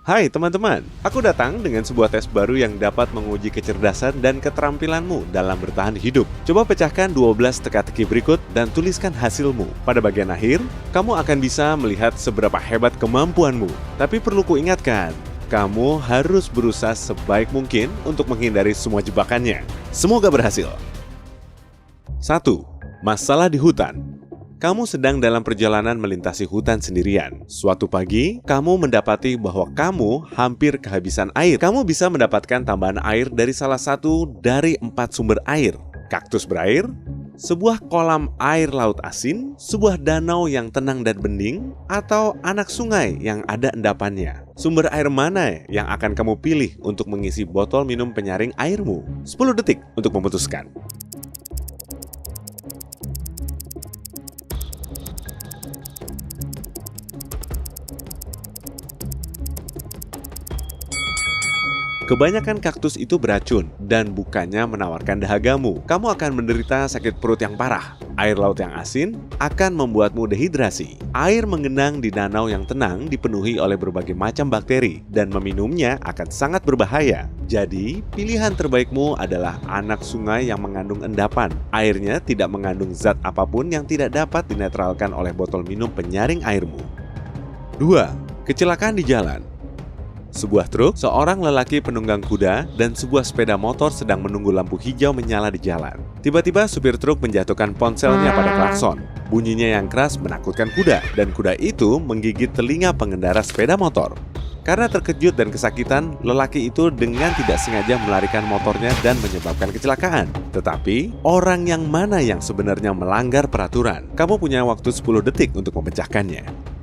Hai teman-teman, aku datang dengan sebuah tes baru yang dapat menguji kecerdasan dan keterampilanmu dalam bertahan hidup. Coba pecahkan 12 teka-teki berikut dan tuliskan hasilmu. Pada bagian akhir, kamu akan bisa melihat seberapa hebat kemampuanmu. Tapi perlu kuingatkan, kamu harus berusaha sebaik mungkin untuk menghindari semua jebakannya. Semoga berhasil. 1. Masalah di hutan. Kamu sedang dalam perjalanan melintasi hutan sendirian. Suatu pagi, kamu mendapati bahwa kamu hampir kehabisan air. Kamu bisa mendapatkan tambahan air dari salah satu dari 4 sumber air. Kaktus berair, sebuah kolam air laut asin, sebuah danau yang tenang dan bening, atau anak sungai yang ada endapannya. Sumber air mana yang akan kamu pilih untuk mengisi botol minum penyaring airmu? 10 detik untuk memutuskan. Kebanyakan kaktus itu beracun dan bukannya menawarkan dahagamu. Kamu akan menderita sakit perut yang parah. Air laut yang asin akan membuatmu dehidrasi. Air mengenang di danau yang tenang dipenuhi oleh berbagai macam bakteri dan meminumnya akan sangat berbahaya. Jadi, pilihan terbaikmu adalah anak sungai yang mengandung endapan. Airnya tidak mengandung zat apapun yang tidak dapat dinetralkan oleh botol minum penyaring airmu. 2. Kecelakaan di jalan. Sebuah truk, seorang lelaki penunggang kuda, dan sebuah sepeda motor sedang menunggu lampu hijau menyala di jalan. Tiba-tiba supir truk menjatuhkan ponselnya pada klakson. Bunyinya yang keras menakutkan kuda, dan kuda itu menggigit telinga pengendara sepeda motor. Karena terkejut dan kesakitan, lelaki itu dengan tidak sengaja melarikan motornya dan menyebabkan kecelakaan. Tetapi, orang yang mana yang sebenarnya melanggar peraturan? Kamu punya waktu 10 detik untuk memecahkannya.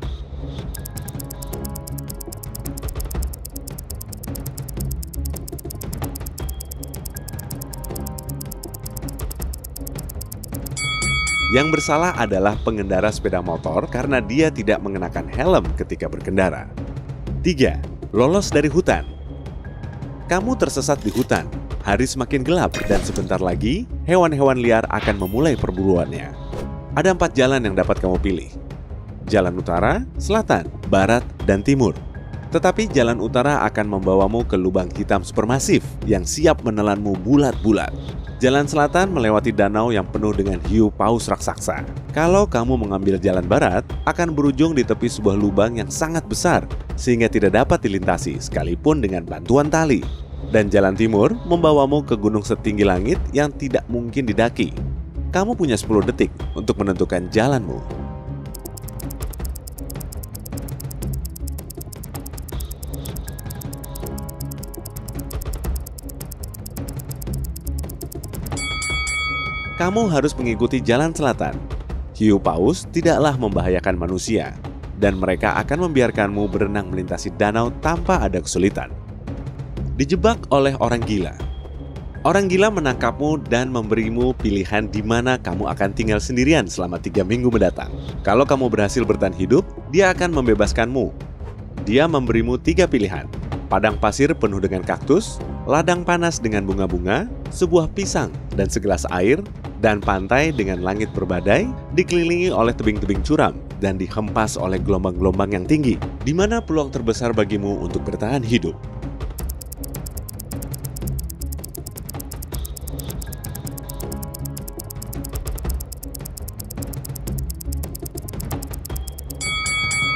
Yang bersalah adalah pengendara sepeda motor karena dia tidak mengenakan helm ketika berkendara. 3. Lolos dari hutan. Kamu tersesat di hutan. Hari semakin gelap dan sebentar lagi hewan-hewan liar akan memulai perburuannya. Ada 4 jalan yang dapat kamu pilih. Jalan utara, selatan, barat, dan timur. Tetapi jalan utara akan membawamu ke lubang hitam supermasif yang siap menelanmu bulat-bulat. Jalan selatan melewati danau yang penuh dengan hiu paus raksasa. Kalau kamu mengambil jalan barat, akan berujung di tepi sebuah lubang yang sangat besar, sehingga tidak dapat dilintasi sekalipun dengan bantuan tali. Dan jalan timur membawamu ke gunung setinggi langit yang tidak mungkin didaki. Kamu punya 10 detik untuk menentukan jalanmu. Kamu harus mengikuti jalan selatan. Hiu paus tidaklah membahayakan manusia, dan mereka akan membiarkanmu berenang melintasi danau tanpa ada kesulitan. Dijebak oleh orang gila. Orang gila menangkapmu dan memberimu pilihan di mana kamu akan tinggal sendirian selama 3 minggu mendatang. Kalau kamu berhasil bertahan hidup, dia akan membebaskanmu. Dia memberimu 3 pilihan. Padang pasir penuh dengan kaktus, ladang panas dengan bunga-bunga, sebuah pisang dan segelas air, dan pantai dengan langit berbadai, dikelilingi oleh tebing-tebing curam dan dihempas oleh gelombang-gelombang yang tinggi. Di mana peluang terbesar bagimu untuk bertahan hidup?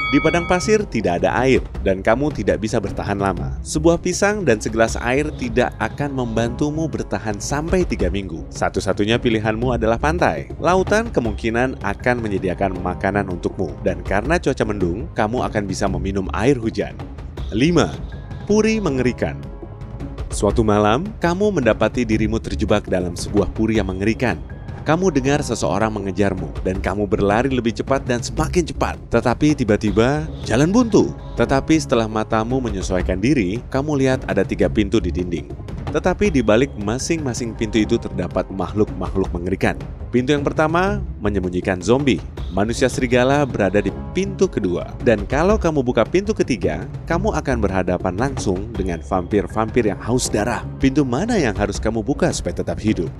Di padang pasir tidak ada air dan kamu tidak bisa bertahan lama. Sebuah pisang dan segelas air tidak akan membantumu bertahan sampai 3 minggu. Satu-satunya pilihanmu adalah pantai. Lautan kemungkinan akan menyediakan makanan untukmu, dan karena cuaca mendung, kamu akan bisa meminum air hujan. 5. Puri mengerikan. Suatu malam, kamu mendapati dirimu terjebak dalam sebuah puri yang mengerikan. Kamu dengar seseorang mengejarmu dan kamu berlari lebih cepat dan semakin cepat. Tetapi tiba-tiba jalan buntu. Tetapi setelah matamu menyesuaikan diri, kamu lihat ada 3 pintu di dinding. Tetapi di balik masing-masing pintu itu terdapat makhluk-makhluk mengerikan. Pintu yang pertama menyembunyikan zombie. Manusia serigala berada di pintu kedua. Dan kalau kamu buka pintu ketiga, kamu akan berhadapan langsung dengan vampir-vampir yang haus darah. Pintu mana yang harus kamu buka supaya tetap hidup?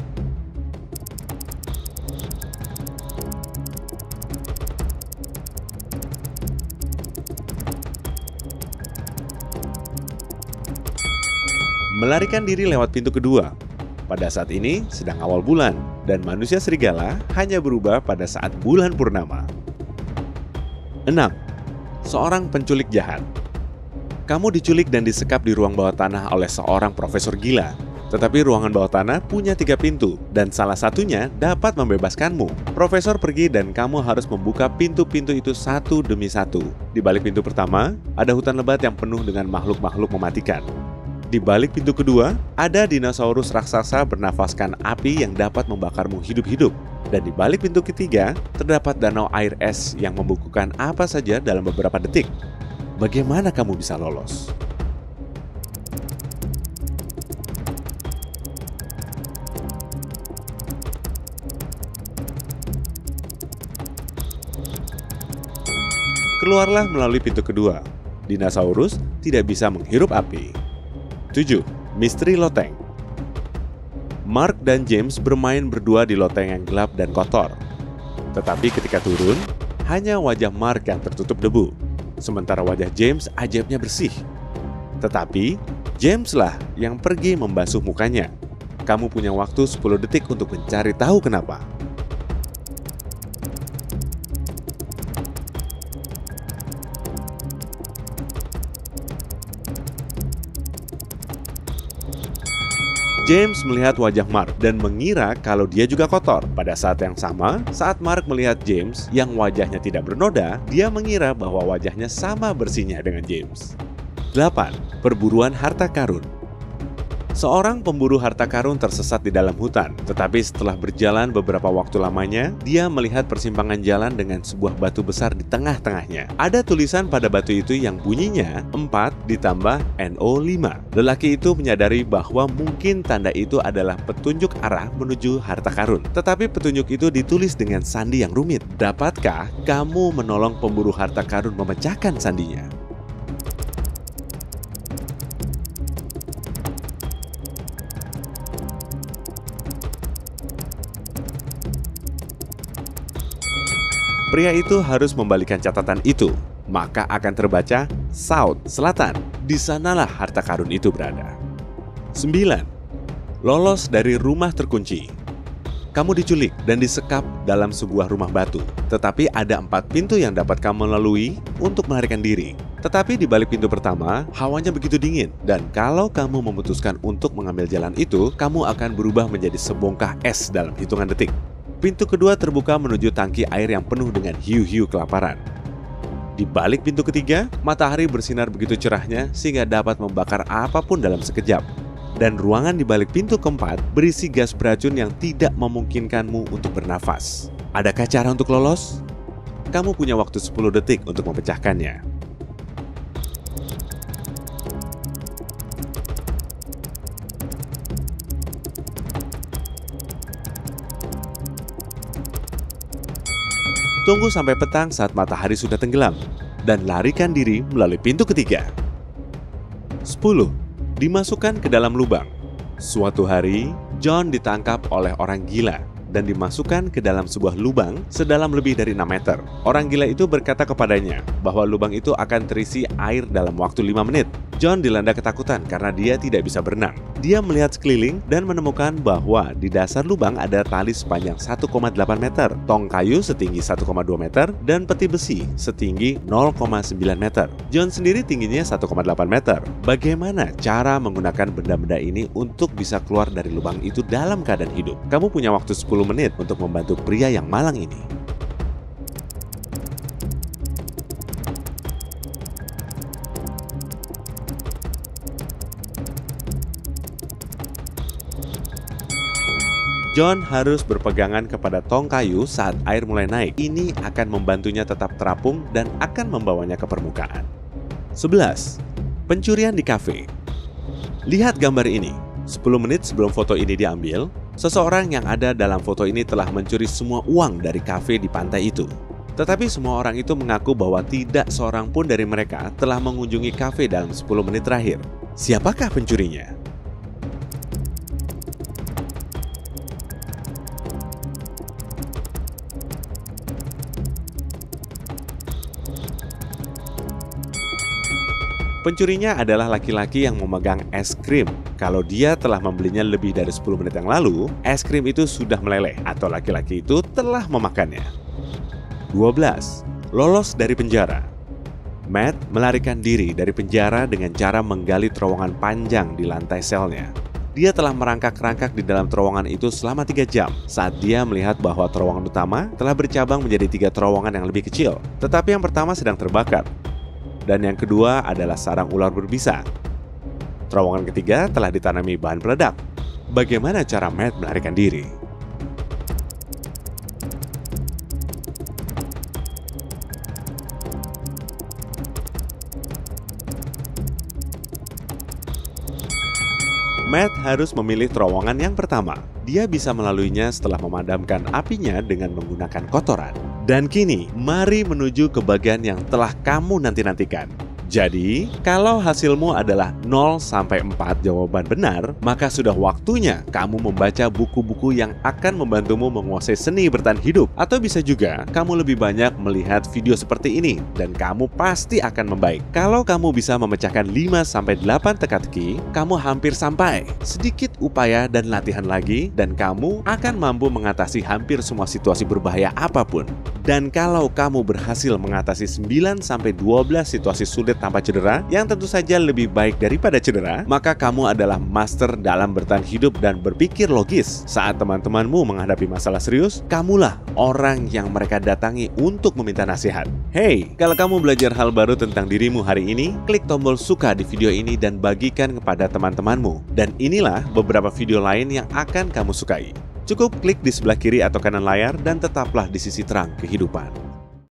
Melarikan diri lewat pintu kedua. Pada saat ini sedang awal bulan, dan manusia serigala hanya berubah pada saat bulan purnama. 6. Seorang penculik jahat. Kamu diculik dan disekap di ruang bawah tanah oleh seorang profesor gila. Tetapi ruangan bawah tanah punya 3 pintu, dan salah satunya dapat membebaskanmu. Profesor pergi dan kamu harus membuka pintu-pintu itu satu demi satu. Di balik pintu pertama, ada hutan lebat yang penuh dengan makhluk-makhluk mematikan. Di balik pintu kedua, ada dinosaurus raksasa bernafaskan api yang dapat membakarmu hidup-hidup. Dan di balik pintu ketiga, terdapat danau air es yang membukukan apa saja dalam beberapa detik. Bagaimana kamu bisa lolos? Keluarlah melalui pintu kedua. Dinosaurus tidak bisa menghirup api. 7. Misteri loteng. Mark dan James bermain berdua di loteng yang gelap dan kotor. Tetapi ketika turun, hanya wajah Mark yang tertutup debu, sementara wajah James ajaibnya bersih. Tetapi, James-lah yang pergi membasuh mukanya. Kamu punya waktu 10 detik untuk mencari tahu kenapa. James melihat wajah Mark dan mengira kalau dia juga kotor. Pada saat yang sama, saat Mark melihat James yang wajahnya tidak bernoda, dia mengira bahwa wajahnya sama bersihnya dengan James. 8. Perburuan harta karun. Seorang pemburu harta karun tersesat di dalam hutan, tetapi setelah berjalan beberapa waktu lamanya, dia melihat persimpangan jalan dengan sebuah batu besar di tengah-tengahnya. Ada tulisan pada batu itu yang bunyinya 4 ditambah NO5. Lelaki itu menyadari bahwa mungkin tanda itu adalah petunjuk arah menuju harta karun. Tetapi petunjuk itu ditulis dengan sandi yang rumit. Dapatkah kamu menolong pemburu harta karun memecahkan sandinya? Pria itu harus membalikan catatan itu, maka akan terbaca South, Selatan. Di sanalah harta karun itu berada. 9. Lolos dari rumah terkunci. Kamu diculik dan disekap dalam sebuah rumah batu, tetapi ada 4 pintu yang dapat kamu lalui untuk melarikan diri. Tetapi di balik pintu pertama, hawanya begitu dingin, dan kalau kamu memutuskan untuk mengambil jalan itu, kamu akan berubah menjadi sebongkah es dalam hitungan detik. Pintu kedua terbuka menuju tangki air yang penuh dengan hiu-hiu kelaparan. Di balik pintu ketiga, matahari bersinar begitu cerahnya sehingga dapat membakar apapun dalam sekejap. Dan ruangan di balik pintu keempat berisi gas beracun yang tidak memungkinkanmu untuk bernafas. Adakah cara untuk lolos? Kamu punya waktu 10 detik untuk memecahkannya. Tunggu sampai petang saat matahari sudah tenggelam, dan larikan diri melalui pintu ketiga. 10. Dimasukkan ke dalam lubang. Suatu hari, John ditangkap oleh orang gila dan dimasukkan ke dalam sebuah lubang sedalam lebih dari 6 meter. Orang gila itu berkata kepadanya bahwa lubang itu akan terisi air dalam waktu 5 menit. John dilanda ketakutan karena dia tidak bisa berenang. Dia melihat sekeliling dan menemukan bahwa di dasar lubang ada tali sepanjang 1,8 meter, tong kayu setinggi 1,2 meter, dan peti besi setinggi 0,9 meter. John sendiri tingginya 1,8 meter. Bagaimana cara menggunakan benda-benda ini untuk bisa keluar dari lubang itu dalam keadaan hidup? Kamu punya waktu 10 menit untuk membantu pria yang malang ini. John harus berpegangan kepada tong kayu saat air mulai naik. Ini akan membantunya tetap terapung dan akan membawanya ke permukaan. 11. Pencurian di kafe. Lihat gambar ini. 10 menit sebelum foto ini diambil, seseorang yang ada dalam foto ini telah mencuri semua uang dari kafe di pantai itu. Tetapi semua orang itu mengaku bahwa tidak seorang pun dari mereka telah mengunjungi kafe dalam 10 menit terakhir. Siapakah pencurinya? Pencurinya adalah laki-laki yang memegang es krim. Kalau dia telah membelinya lebih dari 10 menit yang lalu, es krim itu sudah meleleh atau laki-laki itu telah memakannya. 12. Lolos dari penjara. Matt melarikan diri dari penjara dengan cara menggali terowongan panjang di lantai selnya. Dia telah merangkak-rangkak di dalam terowongan itu selama 3 jam saat dia melihat bahwa terowongan utama telah bercabang menjadi 3 terowongan yang lebih kecil. Tetapi yang pertama sedang terbakar. Dan yang kedua adalah sarang ular berbisa. Terowongan ketiga telah ditanami bahan peledak. Bagaimana cara Matt melarikan diri? Matt harus memilih terowongan yang pertama. Dia bisa melaluinya setelah memadamkan apinya dengan menggunakan kotoran. Dan kini, mari menuju ke bagian yang telah kamu nanti-nantikan. Jadi, kalau hasilmu adalah 0-4 jawaban benar, maka sudah waktunya kamu membaca buku-buku yang akan membantumu menguasai seni bertahan hidup. Atau bisa juga, kamu lebih banyak melihat video seperti ini, dan kamu pasti akan membaik. Kalau kamu bisa memecahkan 5-8 teka-teki, kamu hampir sampai. Sedikit upaya dan latihan lagi, dan kamu akan mampu mengatasi hampir semua situasi berbahaya apapun. Dan kalau kamu berhasil mengatasi 9-12 situasi sulit tanpa cedera, yang tentu saja lebih baik daripada cedera, maka kamu adalah master dalam bertahan hidup dan berpikir logis. Saat teman-temanmu menghadapi masalah serius, kamulah orang yang mereka datangi untuk meminta nasihat. Hey, kalau kamu belajar hal baru tentang dirimu hari ini, klik tombol suka di video ini dan bagikan kepada teman-temanmu. Dan inilah beberapa video lain yang akan kamu sukai. Cukup klik di sebelah kiri atau kanan layar dan tetaplah di sisi terang kehidupan.